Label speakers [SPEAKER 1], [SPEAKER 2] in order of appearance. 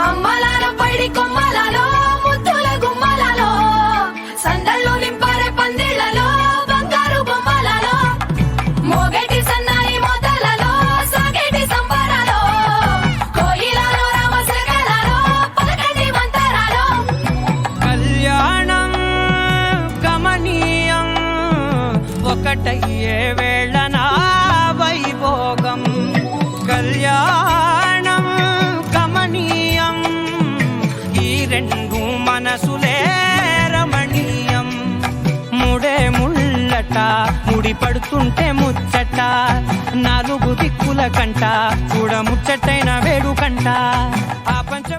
[SPEAKER 1] అమ్మలాలో పైడి కొమ్మలలో ముద్దుల గుమ్మలలో సందళ్ళు నింపారే పందిళ్లలో బంగారు బొమ్మలలో మోగేటి సన్నాయి మోతలలో సాగేటి సంబరాలో కోయిలలో రామశకలలో పలకండి మంతరాలో
[SPEAKER 2] కళ్యాణం గమనీయం ఒకటయ్యే వేళన వైభోగం కళ్యాణం గమనీయం ఈ రెండు మనసులే రమణీయం ముడే ముళ్ళట ముడి పడుతుంటే ముచ్చట నాలుగు దిక్కుల కంట చూడ ముచ్చటైన వేడుకంట ఆ